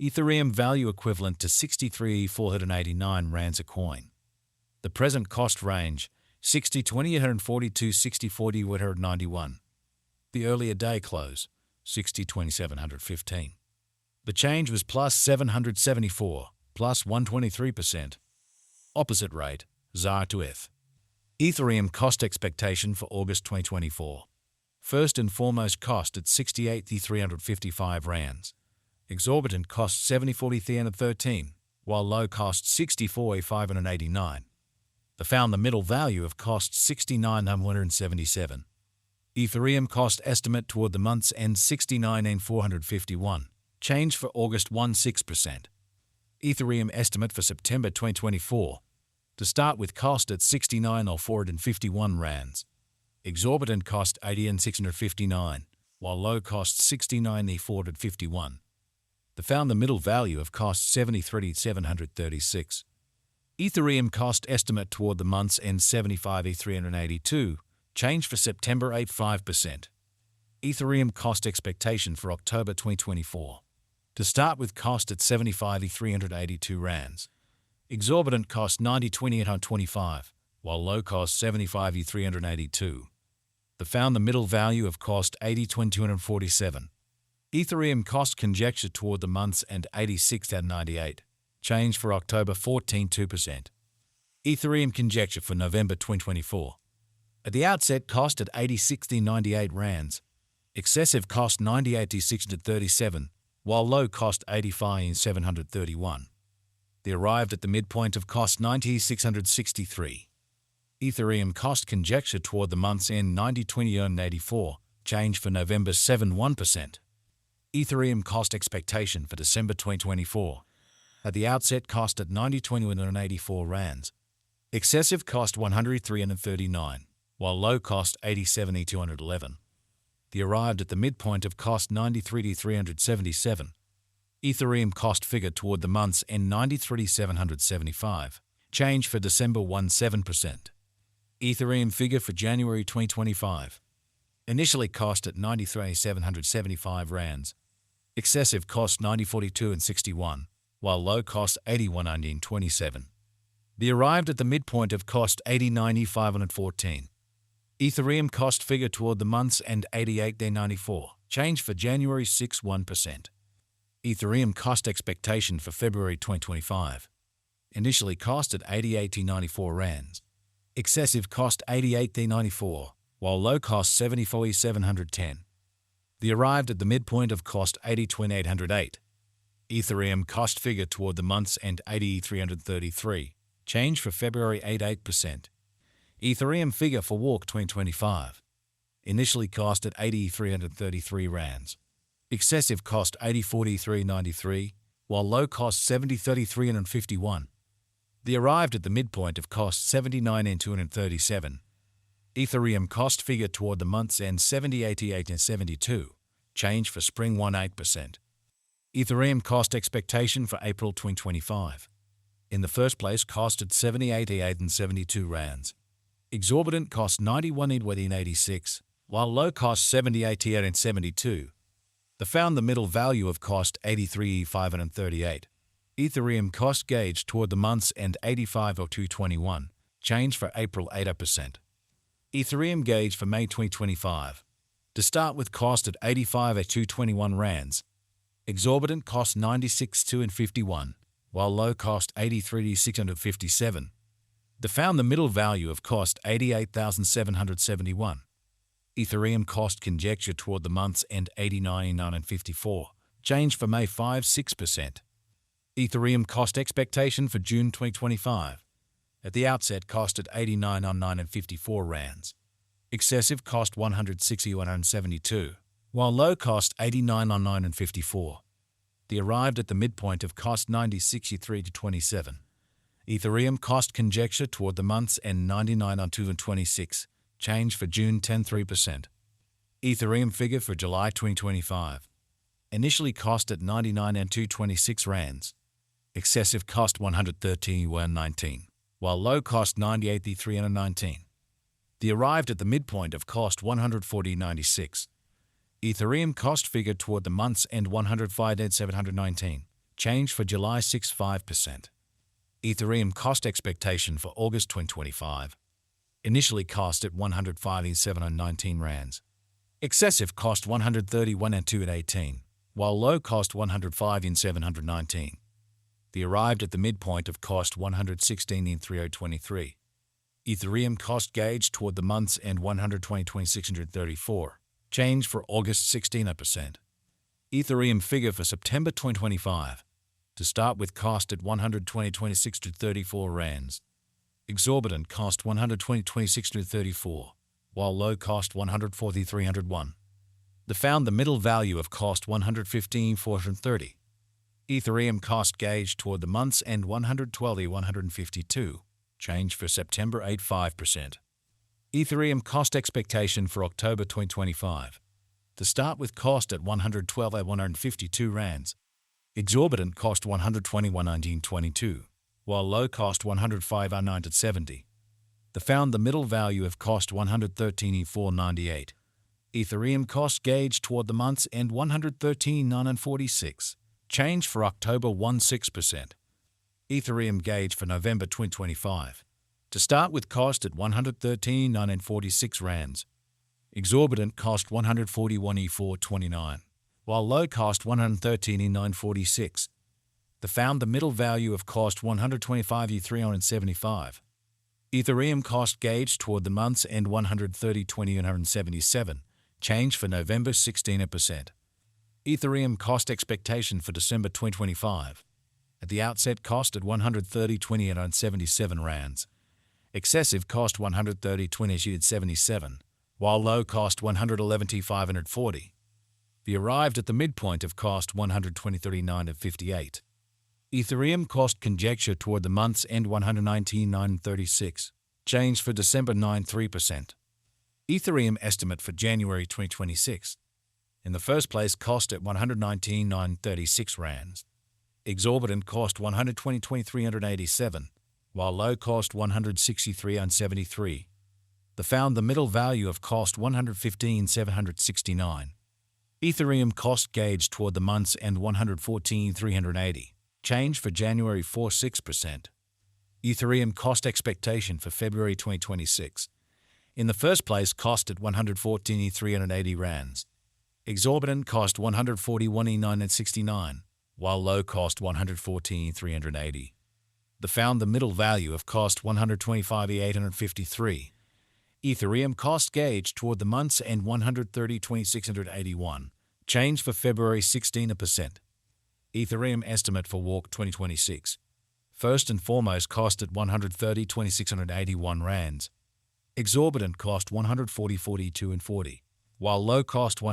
Ethereum value equivalent to 63,489 rands a coin. The present cost range 60,242, 60,491. The earlier day close 60,2715. The change was plus 774, plus 123%. Opposite rate, ZAR to ETH. Ethereum cost expectation for August 2024. First and foremost cost at 68,355 rands. Exorbitant cost 70,313, while low cost 64,589. The found the middle value of cost 69,177. Ethereum cost estimate toward the month's end 69,451. Change for August 16%. Ethereum estimate for September 2024. To start with cost at 69,451 rands. Exorbitant cost 80,659, while low cost 69,451. The found the middle value of cost 73,736. Ethereum cost estimate toward the month's end 75,382. Change for September 85%. Ethereum cost expectation for October 2024. To start with cost at 75,382 rands. Exorbitant cost 90,225, while low cost 75,382. The found the middle value of cost 80,247. Ethereum cost conjecture toward the month's end 86,098. Change for October 14.2%. Ethereum conjecture for November 2024. At the outset cost at 86,098 rands. Excessive cost 98,637, while low cost 85,731. They arrived at the midpoint of cost 90,663. Ethereum cost conjecture toward the month's end 90,2084. Change for November 7.1%. Ethereum cost expectation for December 2024. At the outset cost at 90,2184 rands. Excessive cost 103,39, while low cost 87,211. They arrived at the midpoint of cost 93,377. Ethereum cost figure toward the month's end 93,775. Change for December 17%. Ethereum figure for January 2025. Initially cost at 93,775 rands. Excessive cost 90,42.61, while low cost 81,1927. They arrived at the midpoint of cost 89,514. Ethereum cost figure toward the month's end 88,94. Change for January 6.1%. Ethereum cost expectation for February 2025. Initially cost at 88,94 rands. Excessive cost 88,94, while low cost 74,710. They arrived at the midpoint of cost 80,808. Ethereum cost figure toward the month's end 80,333. Change for February 8.8%. Ethereum figure for Walk 2025. Initially cost at 80,333 rands. Excessive cost 80,43.93, while low cost 70,3351. They arrived at the midpoint of cost 79,237. Ethereum cost figure toward the month's end 70,88.72. Change for spring 1.8%. Ethereum cost expectation for April 2025. In the first place cost at 70,88.72 rands. Exorbitant cost 91,86, while low cost 70,88.72. They found the middle value of cost 83,538. Ethereum cost gauge toward the month's end 85,0221. Change for April 8%. Ethereum gauge for May 2025. To start with cost at 85,221 rands. Exorbitant cost 96,251, while low cost 83,657. They found the middle value of cost 88,771. Ethereum cost conjecture toward the month's end 89,954. Change for May 5.6%. Ethereum cost expectation for June 2025. At the outset cost at 89,954 rands. Excessive cost 160,172, while low cost 89,954. They arrived at the midpoint of cost 90,63 to 27. Ethereum cost conjecture toward the month's end 99,226. Change for June 10.3%. Ethereum figure for July 2025. Initially cost at 99,226 rands. Excessive cost 113,119, while low cost 98,319. They arrived at the midpoint of cost 140.96. Ethereum cost figure toward the month's end 105,719. change for July 6, 5%. Ethereum cost expectation for August 2025. Initially cost at 105,719 rands. Excessive cost 131,218, while low cost 105,719. The arrived at the midpoint of cost 116,3023. Ethereum cost gauge toward the month's end 120,634. Change for August 16%. Ethereum figure for September 2025. To start with cost at 120,2634 rands. Exorbitant cost 120,2634, while low cost 140,301. They found the middle value of cost 115,430. Ethereum cost gauge toward the month's end 112,152. Change for September 8, 5%. Ethereum cost expectation for October 2025. To start with cost at 112,152 rands. Exorbitant cost 121,1922, while low cost 105,970. They found the middle value of cost 113,498. Ethereum cost gauge toward the month's end 113,946. Change for October 16%. Ethereum gauge for November 2025. To start with cost at 113,946 rands. Exorbitant cost 141,429, while low cost 113,946. They found the middle value of cost 125,375. Ethereum cost gauge toward the month's end 130,277. Change for November 16%. Ethereum cost expectation for December 2025. At the outset cost at 130,277 rands. Excessive cost 130,277, while low cost 111,540. The arrived at the midpoint of cost 120,3958. Ethereum cost conjecture toward the month's end 119,936. Change for December 9, 3%. Ethereum estimate for January 2026. In the first place cost at 119,936 rands. Exorbitant cost 120,387, while low cost 163,73. They found the middle value of cost 115,769. Ethereum cost gauge toward the month's end 114,380. Change for January 4, 6%. Ethereum cost expectation for February 2026. In the first place cost at 114,380 rands. Exorbitant cost 141,969, while low cost 114,380. They found the middle value of cost 125,853. Ethereum cost gauge toward the month's end 130,681. Change for February 16%. Ethereum estimate for Walk 2026. First and foremost cost at 130,681 rands. Exorbitant cost 140,42 and 40, while low cost